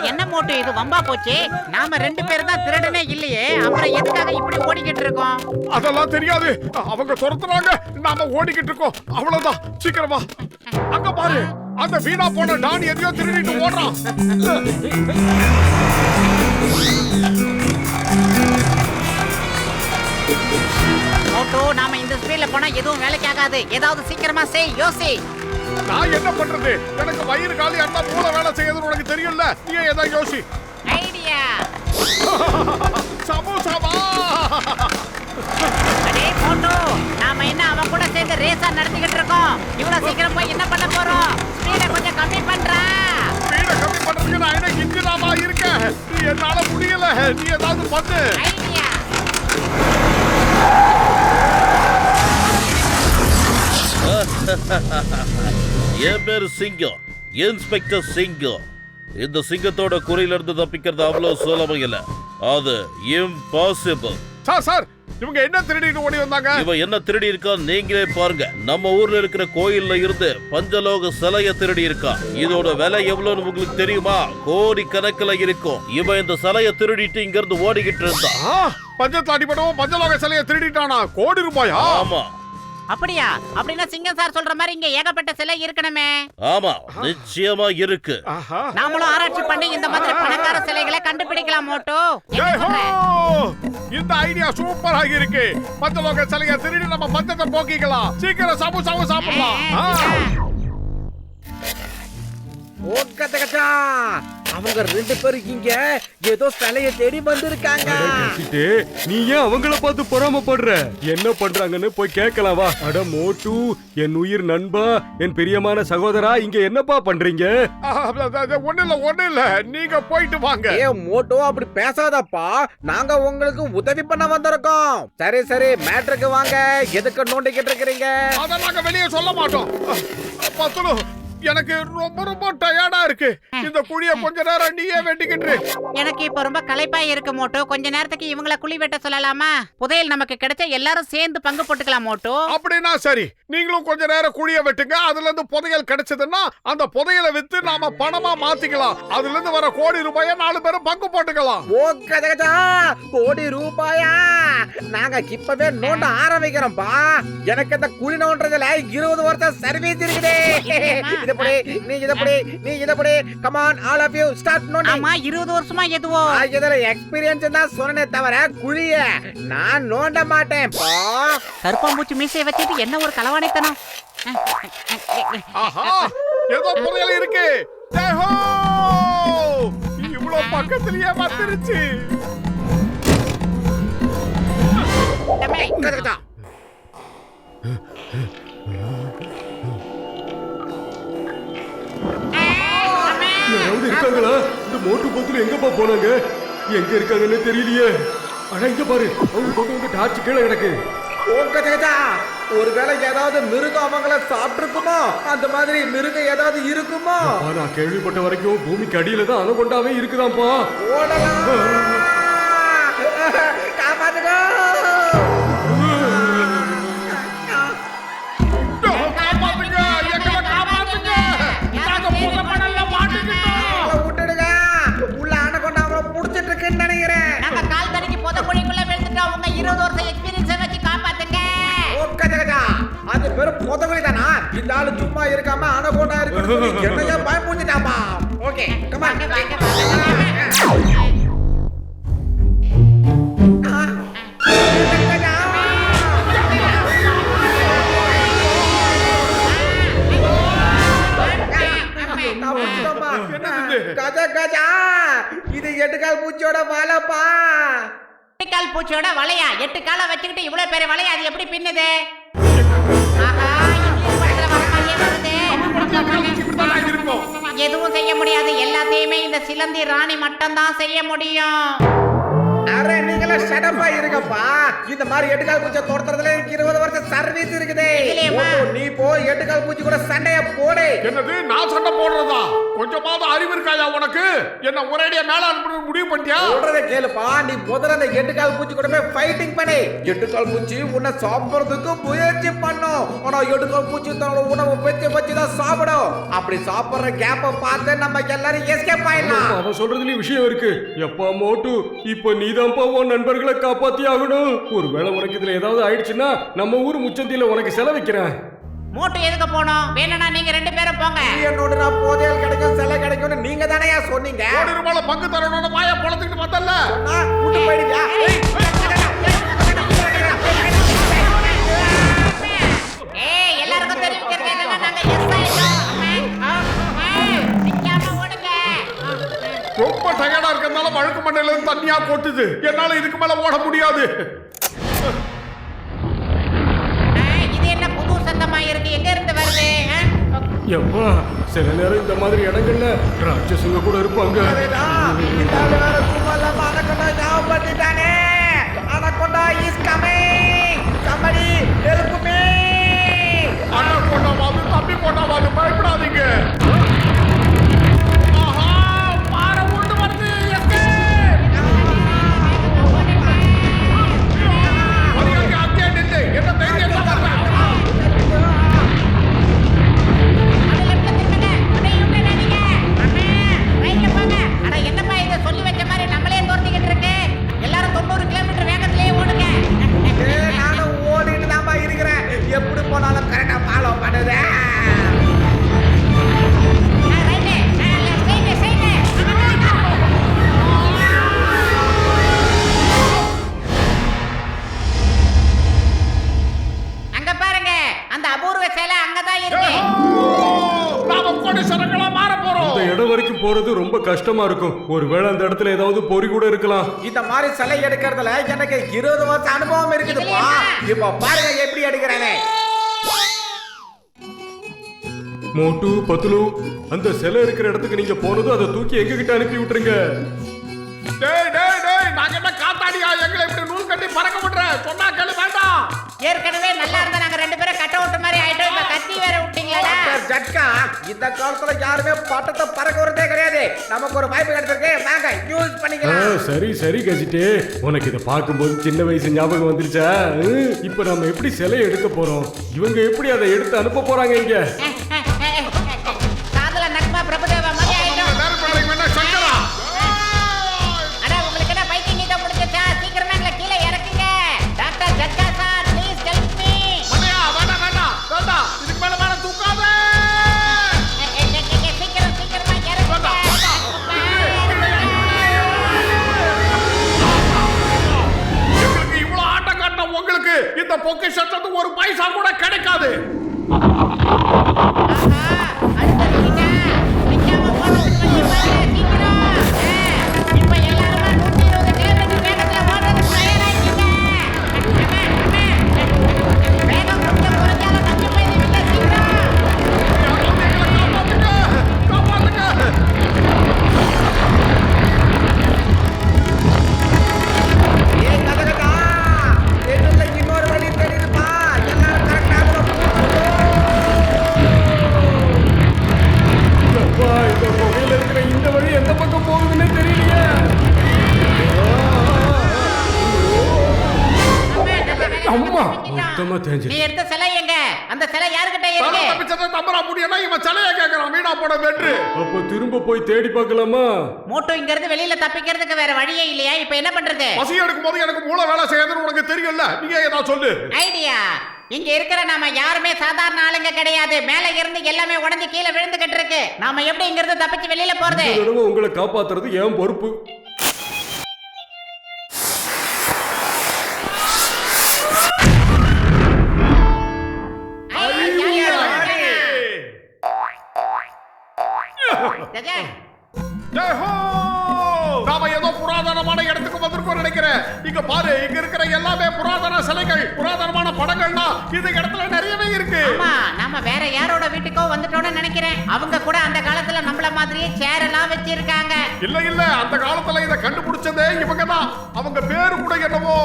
என்ன மோட்டு இது வம்பா போச்சு. நாம 2 பேரும் தான் திருடனே இல்லையே, அப்புறம் எதுக்காக இப்படி ஓடிக்கிட்டு இருக்கோம்? அதெல்லாம் தெரியாது. அவங்க துரத்துறாங்க, நாம ஓடிக்கிட்டு இருக்கோம். அவ்வளவுதான். சீக்கிரமா அங்க பாரு, அந்த வீணா போன டான் எதையோ திருடிட்டு ஓடுறான். மோட்டு, நாம இந்த ஸ்பீட்ல போனா எதுவும் வேலைக்கு ஆகாது. ஏதாவது சீக்கிரமா செய், யோசி. நான் என்ன பண்றது? எனக்கு வயிறு காலி அந்த மூளை வேலை செய்யறது உனக்கு தெரியும்ல. நீ ஏதாவது யோசி. ஐடியா. சமோசாவா? அடே மோட்டு, நாம என்ன அவன் கூட சேர்ந்து ரேஸா நடத்திக்கிட்டு இருக்கோம். இவ்வளவு சீக்கிரம் போய் என்ன பண்ண போறோம்? ஸ்பீட கொஞ்சம் கம்மி பண்றா. ஸ்பீட கம்மி பண்றதுக்கு நான் என்ன இன்ஜினாமா இருக்கேன்? நீ என்னால முடியல. நீ ஏதாவது பண்ணு. ஐடியா. என் பேரு சிங்கம், இன்ஸ்பெக்டர் சிங்கம். இந்த சிங்கத்தோட குறியில இருந்து தப்பிக்கிறது அவ்வளவு சுலபம் இல்ல. அது இம்பாசிபிள். சார், இவங்க என்ன திருடிட்டு ஓடி வந்தாங்க? இவன் என்ன திருடி இருக்கான் நீங்களே பாருங்க. நம்ம ஊர்ல இருக்கிற கோயில்ல இருந்து பஞ்சலோக சிலைய திருடி இருக்கான். இதோட விலை எவ்வளவுன்னு உங்களுக்கு தெரியுமா? கோடி கணக்குல இருக்கும். இவன் இந்த சிலைய திருடிட்டு இங்க இருந்து ஓடிக்கிட்டு இருந்தான். பஞ்சத்துல அடிபடவும் பஞ்சலோக சிலைய திருடிட்டானா? கோடி ரூபாயா? ஆமா. அப்படியா? அப்படின்னா சிங்கம் சார் சொல்ற மாதிரி இங்க ஏகப்பட்ட சிலை இருக்கணுமே. ஆமா, நிச்சயமா இருக்கு. நாமளும் ஆராய்ச்சி பண்ணி இந்த மாதிரி பணக்கார சிலைகளை கண்டுபிடிக்கலாம் மோட்டு. இந்த ஐடியா சூப்பர் ஆகி இருக்கு. பஞ்சலோக சிலைய திருடி நம்ம பஞ்சத்தை போக்கிக்கலாம். சீக்கிரம் சாப்பிடலாம். அவங்க 2 பேரும் இங்க ஏதோ சிலைய தேடி வந்திருக்காங்க. நீ ஏன் அவங்கள பார்த்து பொறாமப்படுற? என்ன பண்றாங்கன்னு போய் கேட்கலாவா? அட மோட்டு, என் உயிர் நண்பா, என் பிரியமான சகோதரா, இங்க என்னப்பா பண்றீங்க? ஒண்ணு இல்ல, நீங்க போயிட்டு வாங்க. மோட்டோ, அப்படி பேசாதப்பா. நாங்க உங்களுக்கு உதவி பண்ண வந்திருக்கோம். சரி, மேட்ருக்கு வாங்க. எதுக்கு நோண்டிக்கிட்டு இருக்கிறீங்க? அத நாங்க வெளியே சொல்ல மாட்டோம். பத்துலு, எனக்கு ரொம்ப டயர்டா இருக்கு. இந்த குழிய கொஞ்ச நேரம் நீயே வெட்டிக்கிட்டு. எனக்கு இப்ப ரொம்ப களைப்பா இருக்கு மோட்டு. கொஞ்ச நேரத்துக்கு இவங்கள குழி வெட்ட சொல்லலாமா? புதையல் நமக்கு கிடைச்சா எல்லாரும் சேர்ந்து பங்கு போட்டுக்கலாம் மோட்டு. அப்படின்னா சரி, நீங்களும் கொஞ்ச நேரம் குழிய வெட்டுங்க. அதுல இருந்து புதையல் கிடைச்சதுன்னா அந்த புதையலை வித்து நாம பணமா மாத்திக்கலாம். அதுல இருந்து வர கோடி ரூபாயை 4 பேரும் பங்கு போட்டுக்கலாம். கோடி ரூபாயா? நாங்க இப்பவே நோண்ட ஆரம்பிக்கிறோம்பா. எனக்கு இந்த குழி நோண்டதுல 20 வருஷம் சர்வீஸ் இருக்குது. நீ இதப்படி come on all of you start நோண்டி. ஆமா, 20 வருஷமா எதுவோ இதுல எக்ஸ்பீரியன்ஸ் தான் சொன்னனே தவிர குழிய நான் நோண்ட மாட்டேன் பா. கருப்பாம்பூச்சி மீசையை வச்சிட்டு என்ன ஒரு களவாணித்தனம். ஆஹா, ஏதோ புதையல் இருக்கு. ஜெயஹோ, இவ்வளவு பக்கத்துலயே வந்துருச்சு. யாராவது இருக்காங்களா? இந்த மோட்டு பத்துல எங்கப்பா போனாங்க? எங்க இருக்காங்கன்னு தெரியலையே. ஆனா இங்க பாரு, அவங்க கொண்டு வந்து டார்ச் கீழே கிடக்கு. ஒருவேளை ஏதாவது மிருகம் அவங்கள சாப்பிட்டுருக்குமோ? அந்த மாதிரி மிருகம் ஏதாவது இருக்குமோ? நான் கேள்விப்பட்ட வரைக்கும் பூமிக்கு அடியில தான் அனகொண்டாவே இருக்குதாம்பா. காப்பாத்துங்க. உள்ள அனகொண்டா அவரை புடிச்சிட்டு இருக்குன்னு நினைக்கிறேன். நாங்க கால் தடக்கி புதைக்குழிக்குள்ள விழுந்துட்டோம். உங்க 20 வருஷம் எக்ஸ்பீரியன்ஸ் வச்சு காப்பாத்துங்க. அது பெரும் புதைக்குழி தானா? இந்த ஆளு சும்மா இருக்காம அனகொண்டா இருக்கு என்னையா பயமுறுத்திட்டாப்பா. Okay, come on. கஜா, இது 8 கால் பூச்சியோட வலைப்பா. 8 கால் பூச்சியோட வலையா? 8 காலை வச்சுக்கிட்டு இவ்வளவு பெரிய வலையா? அது எப்படி பின்னுது? எதுவும் செய்ய முடியாது. எல்லாத்தையுமே இந்த சிலந்தி ராணி மட்டும் தான் செய்ய முடியும். அரே, நீங்கள ஷடப்பா இருங்கப்பா. இந்த மாதிரி 8 கால் பூச்சியை தோர்த்துறதுல 20 வருஷம் சர்வீஸ் இருக்குது. நீ இப்போ எட்டுக்கால் பூச்சி கூட சண்டைய போடு. என்னது நான் சண்டை போடுறதா? கொஞ்சமாவது அறிவு இருக்காயா உனக்கு? என்ன ஒரேடியா மேல அனுப்பணும் முடிவு பண்ணிட்டியா? சொல்றதை கேளுப்பா, நீ முதல்ல அந்த எட்டுக்கால் பூச்சி கூட போய் ஃபைட்டிங் பண்ணு. எட்டுக்கால் பூச்சி உன்னை சாப்பிடுறதுக்கு முயற்சி பண்ணும். ஆனா எட்டுக்கால் பூச்சி தன்னோட உணவை வச்சு தான் சாப்பிடும். அப்படி சாப்பிடுற கேப்ப பார்த்து நம்ம எல்லாரும் எஸ்கேப் ஆயிடலாம். அவன் சொல்றதுலயும் விஷயம் இருக்கு. எப்பா மோட்டு, இப்ப நீதான்ப்பா உன் நண்பர்களை காப்பாத்தி ஆகணும். ஒருவேளை உனக்கு இதுல ஏதாவது ஆயிடுச்சுன்னா நம்ம ஊர் முச்சந்தியில உனக்கு செலவிக்கிறேன். மோட்டு எதுக்கு போனோம்? வேணும்னா நீங்க 2 பேரும் போங்க. என்னோட நான் போதையல் கிடைக்கும் சிலை கிடைக்கும்னு நீங்க தானே சொன்னீங்க. கோடி ரூபாயில பங்கு தரணும்னு வாயை பொளந்துக்கிட்டு வந்தல்ல. நான் கூட்டி போயிடுவியா? ஏய், எல்லாருக்கும் தெரிஞ்சிருக்கு என்னன்னா நாங்க எஸ் ஆயிட்டோம். நிக்காம ஓடுங்க. ரொம்ப டயர்டா இருக்கறதால வழுக்கு மண்டையில இருந்து தண்ணியா கொட்டுது. என்னால இதுக்கு மேல ஓட முடியாது. இது என்ன புது சத்தமா இருக்கு? எங்க இருந்து வருது? எப்பா சில நேரம் இந்த மாதிரி இடங்கள்ல ராட்சசுங்க கூட இருப்பாங்க. அண்ணா கொண்டாவாது தம்பி கொண்டாவாது பயப்படாதீங்க. ஆஹா பாறை உண்டு வந்து அங்கே நின்று என்ன தைரியம் என்னப்பா இதை சொல்லி வச்ச மாதிரி நம்மளே தோர்த்திக்கிட்டு இருக்கு. எல்லாரும் 90 கிலோமீட்டர் வேகத்திலேயே ஓடுங்க. நானும் ஓடிட்டு தான்ப்பா இருக்கிறேன். எப்படி போனாலும் கரெக்டா ஃபாலோ பண்ணுது. அங்க பாருங்க, அந்த அபூர்வ சேலை அங்கதான் இருக்கு. நாம கோடீஸ்வரங்களா மாற போறோம். இந்த இடம் வரைக்கும் போறது ரொம்ப கஷ்டமா இருக்கும். ஒருவேளை அந்த இடத்துல ஏதாவது பொறி கூட இருக்கலாம். இந்த மாதிரி சிலை எடுக்கிறதுல எனக்கு 20 வருஷம் அனுபவம் இருக்குதுப்பா. இப்ப பாருங்க எப்படி எடுக்கிறேன்னு. மோட்டு பத்துலு, அந்த சிலை இருக்கிற இடத்துக்கு நீங்க போனதும் அதை தூக்கி எங்க கிட்ட அனுப்பி விட்டுருங்க. டேய் டேய் டேய் நாங்க என்ன காத்தாடியா? எங்களை இப்படி நூல் கட்டி பறக்க விடுற? சொன்னா கேளு வேண்டாம். ஏற்கனவே நல்லா இருந்தா நாங்க 2 பேரும் கட்ட விட்ட மாதிரி ஆயிட்டோம். இப்ப கத்தி வேற விட்டீங்களா? ஜட்கா, இந்த காலத்துல யாருமே பட்டத்தை பறக்க விடுறதே கிடையாது. நமக்கு ஒரு வாய்ப்பு கிடைச்சிருக்கு, வாங்க யூஸ் பண்ணிக்கலாம். சரி சரி கஜிட்டே, உனக்கு இதை பார்க்கும்போது சின்ன வயசு ஞாபகம் வந்துருச்சா? இப்ப நம்ம எப்படி சிலையை எடுக்க போறோம்? இவங்க எப்படி அதை எடுத்து அனுப்ப போறாங்க இங்க? காதல நக்மா பிரபுதேவா மாதிரி ஆயிட்டோம். நேரம் பண்ணீங்க வேணா சங்கரா. அட உங்களுக்கு என்ன பைத்தியம் இத பிடிச்சா? சீக்கிரமா எங்களை கீழே இறக்குங்க. Doctor Jatka sir please help me. மண்டையா வேண்டாம் வேண்டாம் வேண்டாம். இதுக்கு மேல மேல தூக்காத. சீக்கிரமா இறக்குங்க. எங்களுக்கு இவ்வளவு ஆட்டம் காட்டின உங்களுக்கு இந்த பொக்கிஷத்துக்கு ஒரு பைசா கூட கிடைக்காது. இன்னொரு வழி தெரியுதுப்பா. எல்லாரும் கரெக்டாக இந்த புகையில இருக்கிற இந்த வழி எந்த பக்கம் போகுதுன்னு தெரியலையே. அம்மா மொத்தமா தேஞ்சு. நீ எடுத்த சிலை எங்க? அந்த சிலை யார்கிட்ட இருக்கு? தப்பிச்சதை தம்பரா முடியனா இவன் சிலையை கேட்கறான். வீணா போட வென்று. அப்போ திரும்ப போய் தேடி பார்க்கலாமா? மோட்டோ இங்க இருந்து வெளியில தப்பிக்கிறதுக்கு வேற வழியே இல்லையா? இப்ப என்ன பண்றது? பசி எடுக்கும் போது எனக்கு மூளை வேலை செய்யாதுன்னு உனக்கு தெரியும்ல. நீங்க ஏதாவது சொல்லு. ஐடியா. இங்க இருக்கிற நாம யாருமே சாதாரண ஆளுங்க கிடையாது. மேல இருந்து எல்லாமே உடைஞ்சு கீழே விழுந்துகிட்டு இருக்கு. நாம எப்படி இங்க இருந்து தப்பிச்சு வெளியில போறது? இந்த தடவை உங்களை காப்பாத்துறது என் பொறுப்பு. நாம ஏதோ புராதனமான இடத்துக்கு வந்திருக்கோம் நினைக்கிறேன். இங்க பாரு, இங்க இருக்கிற எல்லாமே புராதன சிலைகள், புராதனமான படங்கள்னா இந்த இடத்துல நிறையவே இருக்கு. ஆமா, நாம வேற யாரோட வீட்டுக்கோ வந்துட்டோம்னு நினைக்கிறேன். அவங்க கூட அந்த காலத்துல நம்மள மாதிரியே சேர் எல்லாம் வச்சிருக்காங்க. இல்ல இல்ல, அந்த காலத்துல இத கண்டுபிடிச்சதே இவங்க தான். அவங்க பேரு கூட என்னவோ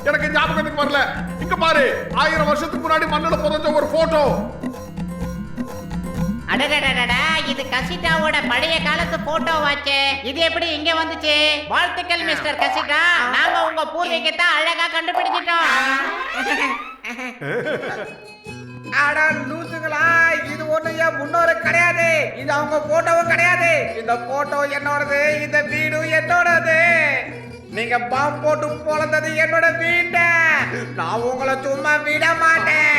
எனக்கு ஞாபகத்துக்கு வரல. இங்க பாரு, 1000 வருஷத்துக்கு முன்னாடி மண்ணுல புதைஞ்ச ஒரு போட்டோ. அடடடடடா, இது கசிட்டாவோட பழைய காலத்து போட்டோ வாச்சே. இது எப்படி இங்க வந்துச்சு? வாழ்த்துக்கள் மிஸ்டர் கசிட்டா, நாங்க உங்க பூர்வீகத்தை அழகா கண்டுபிடிச்சிட்டோம். அட லூசுங்களா, இது ஒண்ணு என் முன்னோரு கிடையாது, இது அவங்க போட்டோவும் கிடையாது. இந்த போட்டோ என்னோடது, இந்த வீடு என்னோடது. நீங்க பாம்பு போட்டு பொழந்தது என்னோட வீட்டை. நான் உங்களை சும்மா விட மாட்டேன்.